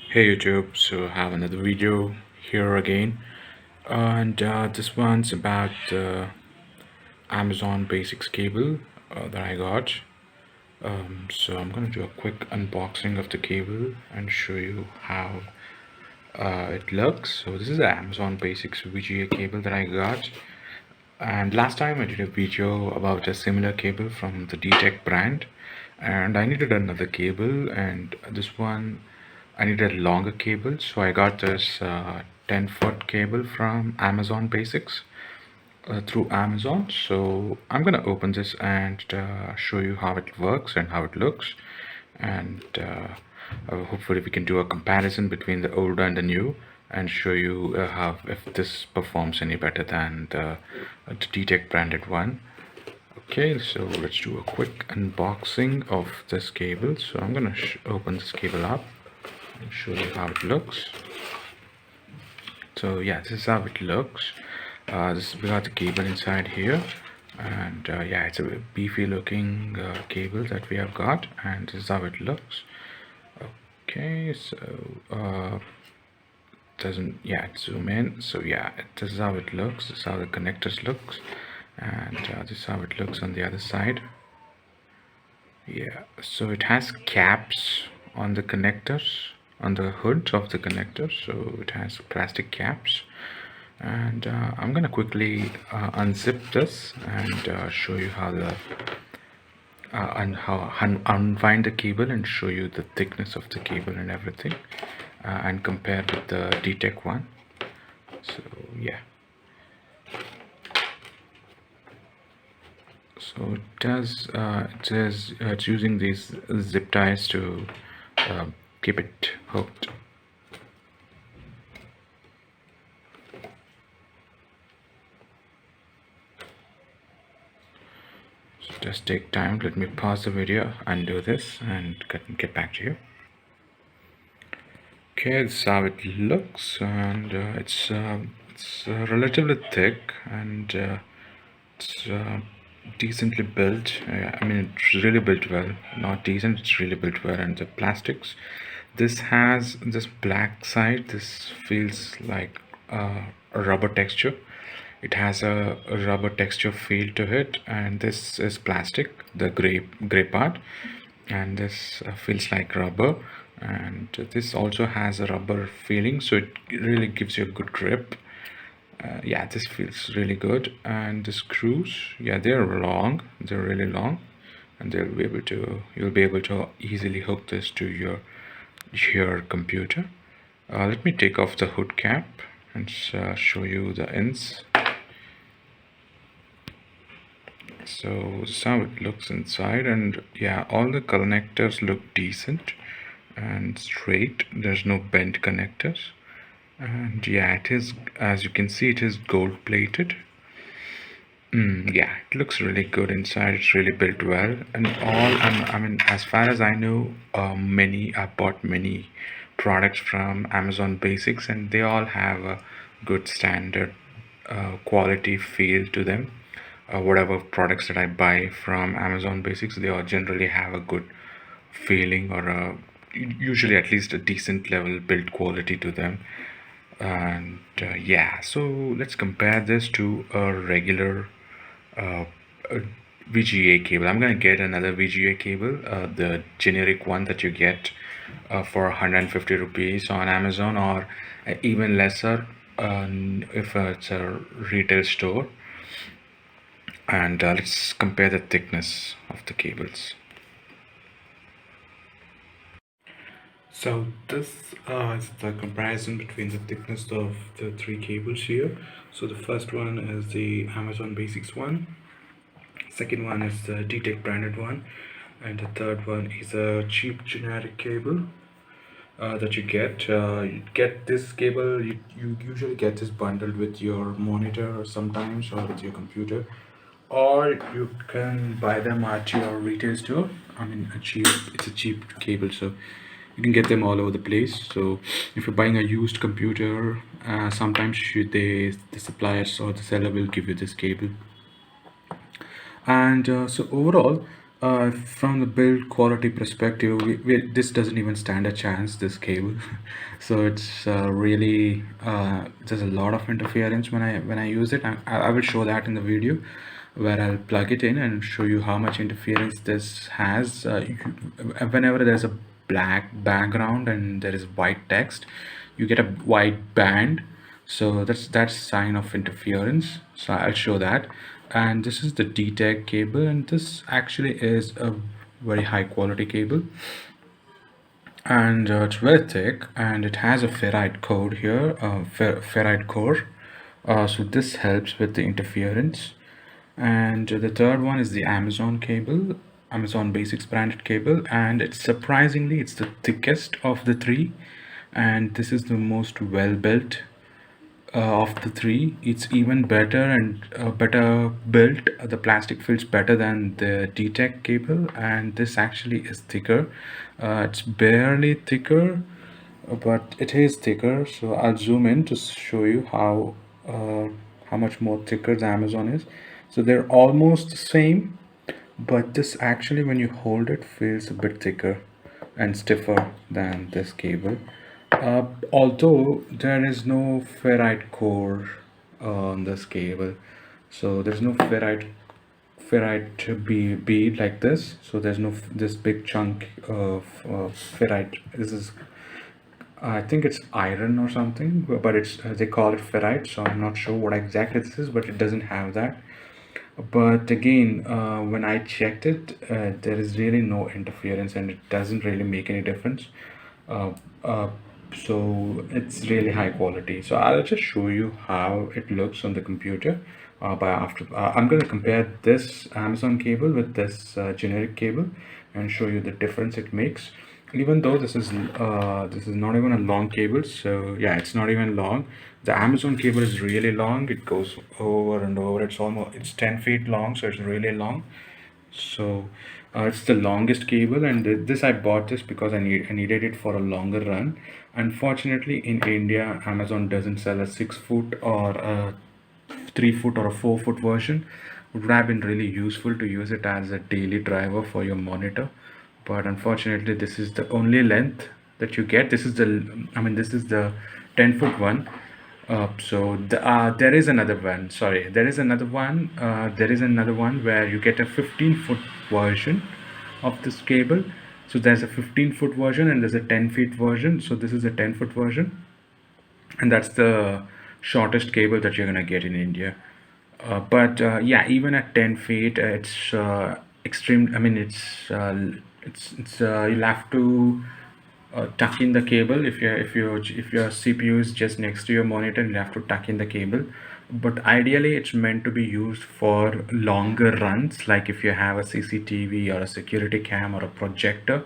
Hey YouTube, so I have another video here again, and this one's about the Amazon Basics cable that I got. So I'm gonna do a quick unboxing of the cable and show you how it looks. So this is the Amazon Basics VGA cable that I got, and last time I did a video about a similar cable from the Dtech brand, and I needed another cable, and this one I needed a longer cable, so I got this 10-foot cable from Amazon Basics through Amazon. So I'm gonna open this and show you how it works and how it looks, and hopefully we can do a comparison between the old and the new and show you how if this performs any better than the Dtech branded one. Okay, so let's do a quick unboxing of this cable. So I'm gonna open this cable up and show you how it looks. So yeah, this is how it looks. We got the cable inside here, and yeah, it's a beefy looking cable that we have got, and this is how it looks. Okay, so doesn't, yeah, zoom in. So yeah, this is how it looks. This is how the connectors looks, and this is how it looks on the other side. Yeah, so it has caps on the connectors, on the hood of the connector, so it has plastic caps. And I'm gonna quickly unzip this and show you how the unwind the cable and show you the thickness of the cable and everything, and compare with the Dtech one. So yeah, so it's using these zip ties to keep it hooked. So just take time. Let me pause the video, undo this, and get back to you. Okay, this is how it looks, and it's relatively thick, and it's decently built. I mean, it's really built well. Not decent, it's really built well. And the plastics, this has this black side. This feels like a rubber texture. It has a rubber texture feel to it, and this is plastic, the gray part, and this feels like rubber, and this also has a rubber feeling, so it really gives you a good grip. Yeah, this feels really good. And the screws, yeah, they're long, they're really long, and you'll be able to easily hook this to your computer. Let me take off the hood cap and show you the ends. So this is how it looks inside, and yeah, all the connectors look decent and straight. There's no bent connectors, and yeah, it is, as you can see, it is gold plated. Yeah, it looks really good inside. It's really built well, and I mean, as far as I know, I bought many products from Amazon Basics, and they all have a good standard quality feel to them. Whatever products that I buy from Amazon Basics, they all generally have a good feeling, or usually at least a decent level build quality to them. And yeah, so let's compare this to a regular uh, uh, VGA cable. I'm gonna get another VGA cable, the generic one that you get for 150 rupees on Amazon, or even lesser if it's a retail store. And let's compare the thickness of the cables. So this is the comparison between the thickness of the three cables here. So the first one is the Amazon Basics one, second one is the Dtech branded one, and the third one is a cheap generic cable that you get. You get this cable, you usually get this bundled with your monitor sometimes, or with your computer, or you can buy them at your retail store. I mean, it's a cheap cable, so you can get them all over the place. So if you're buying a used computer, sometimes the suppliers or the seller will give you this cable. And so overall, From the build quality perspective, this doesn't even stand a chance, this cable. So it's really there's a lot of interference when I use it. I will show that in the video where I'll plug it in and show you how much interference this has. Whenever there's a black background and there is white text, you get a white band, so that's sign of interference. So I'll show that. And this is the Dtech cable, and this actually is a very high quality cable, and it's very thick, and it has a ferrite core here, ferrite core. So this helps with the interference. And the third one is the Amazon cable, Amazon Basics branded cable, and it's surprisingly it's the thickest of the three, and this is the most well built of the three. It's even better and better built. The plastic fits better than the Dtech cable, and this actually is thicker. It's barely thicker, but it is thicker. So I'll zoom in to show you how much more thicker the Amazon is. So they're almost the same, but this actually, when you hold it, feels a bit thicker and stiffer than this cable. Although there is no ferrite core on this cable, so there's no ferrite bead like this. So there's no this big chunk of ferrite. This is, I think it's iron or something, but it's they call it ferrite. So I'm not sure what exactly this is, but it doesn't have that. But again, when I checked it, there is really no interference, and it doesn't really make any difference. Uh, uh, so it's really high quality. So I'll just show you how it looks on the computer. I'm going to compare this Amazon cable with this generic cable and show you the difference it makes. Even though this is not even a long cable, so yeah, it's not even long. The Amazon cable is really long. It goes over and over. It's 10 feet long, so it's really long. So it's the longest cable, and this I bought this because I needed it for a longer run. Unfortunately, in India, Amazon doesn't sell a 6 foot or a 3 foot or a 4 foot version. Would have been really useful to use it as a daily driver for your monitor, but unfortunately this is the only length that you get. This is the 10 foot one. There is another one. Sorry, there is another one. There is another one where you get a 15-foot version of this cable. So there's a 15-foot version and there's a 10 feet version. So this is a 10-foot version, and that's the shortest cable that you're gonna get in India. But yeah, even at 10 feet, it's extreme. I mean, you'll have to tuck in the cable if your CPU is just next to your monitor. You have to tuck in the cable. But ideally, it's meant to be used for longer runs, like if you have a CCTV or a security cam or a projector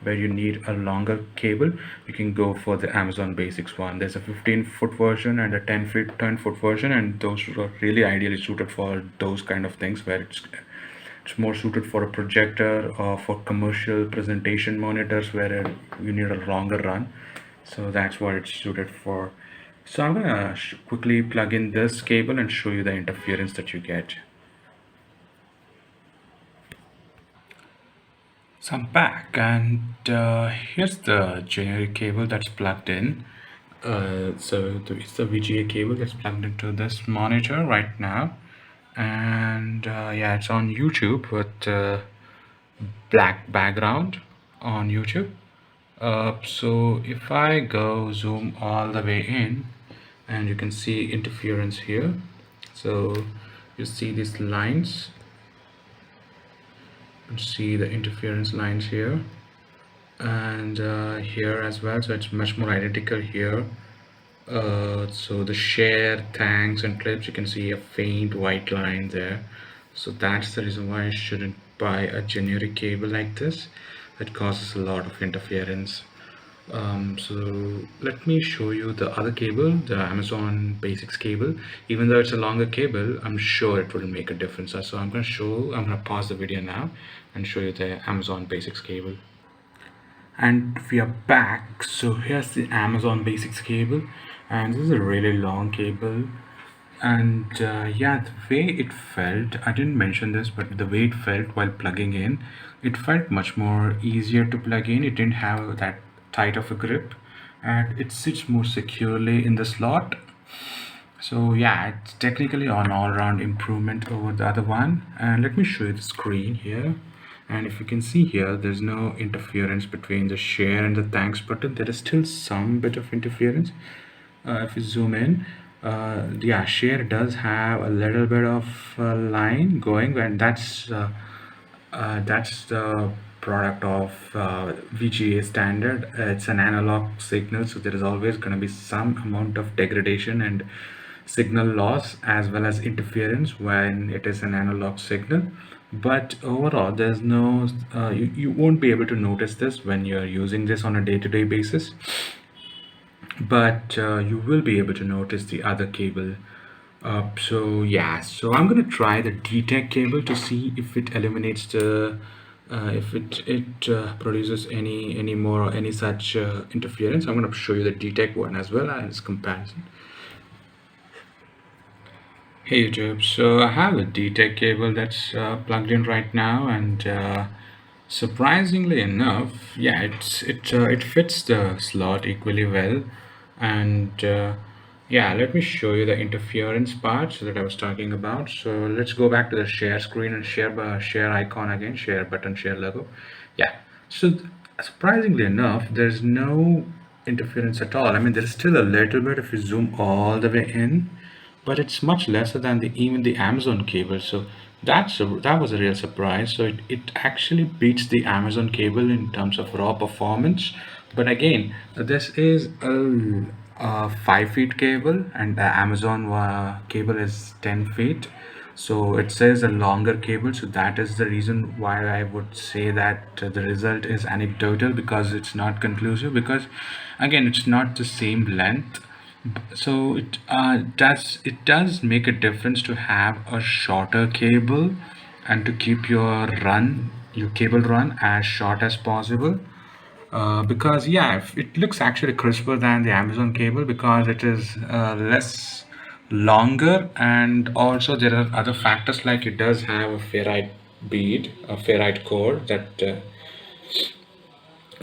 where you need a longer cable, you can go for the Amazon Basics one. There's a 15-foot version and a 10-foot version, and those are really ideally suited for those kind of things where it's more suited for a projector or for commercial presentation monitors where you need a longer run. So that's what it's suited for. So I'm gonna quickly plug in this cable and show you the interference that you get. So I'm back, and here's the generic cable that's plugged in. It's the VGA cable that's plugged into this monitor right now, and yeah, it's on YouTube with black background on YouTube. So if I go zoom all the way in, and you can see interference here. So you see these lines. You see the interference lines here, and here as well. So it's much more identical here. So the share, thanks, and clips, you can see a faint white line there. So that's the reason why I shouldn't buy a generic cable like this. It causes a lot of interference. So let me show you the other cable, the Amazon Basics cable. Even though it's a longer cable, I'm sure it will make a difference. So I'm going to pause the video now and show you the Amazon Basics cable. And we are back. So here's the Amazon Basics cable, and this is a really long cable. And yeah, the way it felt, I didn't mention this, but the way it felt while plugging in, it felt much more easier to plug in. It didn't have that tight of a grip, and it sits more securely in the slot. So yeah, it's technically an all-round improvement over the other one. And let me show you the screen here. And if you can see here, there's no interference between the share and the thanks button. There is still some bit of interference. If you zoom in, yeah, share does have a little bit of line going, and that's the product of VGA standard. It's an analog signal, so there is always going to be some amount of degradation and signal loss as well as interference when it is an analog signal. But overall, there's no, you won't be able to notice this when you're using this on a day-to-day basis, but you will be able to notice the other cable. So yeah, so I'm gonna try the Dtech cable to see if it eliminates the if it produces any more or any such interference. I'm gonna show you the Dtech one as well as comparison. Hey YouTube, so I have a Dtech cable that's plugged in right now, and surprisingly enough, yeah, it fits the slot equally well. And yeah, let me show you the interference part that I was talking about. So let's go back to the share screen and share icon again, share button, share logo. Yeah, so surprisingly enough, there's no interference at all. I mean, there's still a little bit if you zoom all the way in, but it's much lesser than even the Amazon cable. So that was a real surprise. So it actually beats the Amazon cable in terms of raw performance. But again, this is a 5 feet cable, and the Amazon cable is 10 feet. So it says a longer cable, so that is the reason why I would say that the result is anecdotal, because it's not conclusive, because again, it's not the same length. So it does make a difference to have a shorter cable and to keep your cable run as short as possible, because yeah, it looks actually crisper than the Amazon cable because it is less longer. And also there are other factors, like it does have a ferrite core that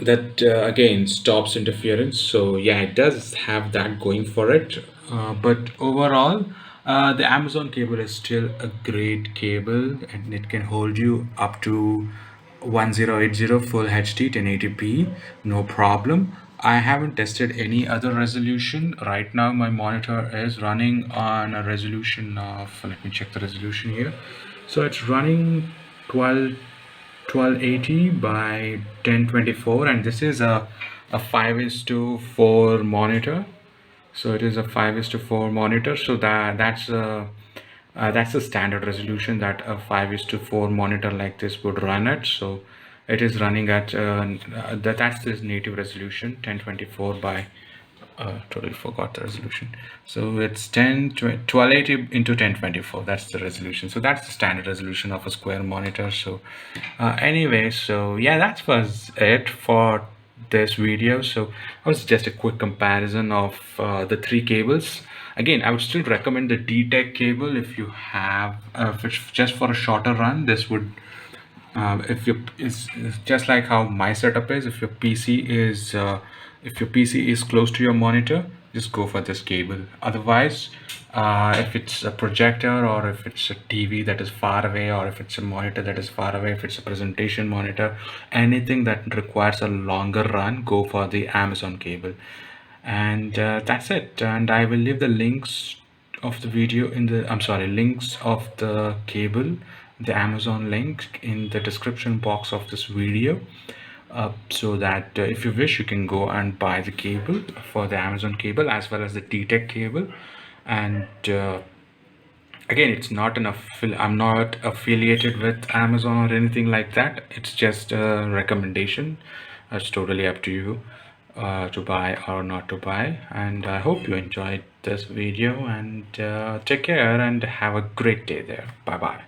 again stops interference. So yeah, it does have that going for it. But overall, the Amazon cable is still a great cable, and it can hold you up to 1080 full HD 1080p, no problem. I haven't tested any other resolution. Right now my monitor is running on a resolution of, let me check the resolution here. So it's running 1280 by 1024, and this is a 5:4 monitor. So it is a 5:4 monitor. So that's the standard resolution that a 5:4 monitor like this would run at. So it is running at that's this native resolution 1024 by totally forgot the resolution. So it's 1280 into 1024. That's the resolution. So that's the standard resolution of a square monitor. So anyway, so yeah, that was it for this video. So it was just a quick comparison of the three cables. Again, I would still recommend the Dtech cable if you have if it's just for a shorter run. This would if you it's just like how my setup is. If your PC is close to your monitor, just go for this cable. Otherwise, if it's a projector, or if it's a TV that is far away, or if it's a monitor that is far away, if it's a presentation monitor, anything that requires a longer run, go for the Amazon cable. And that's it. And I will leave the links of the video in the links of the cable, the Amazon link, in the description box of this video, so that if you wish, you can go and buy the cable for the Amazon cable as well as the Dtech cable. And again, it's not I'm not affiliated with Amazon or anything like that. It's just a recommendation. It's totally up to you to buy or not to buy. And I hope you enjoyed this video, and take care and have a great day there. Bye bye.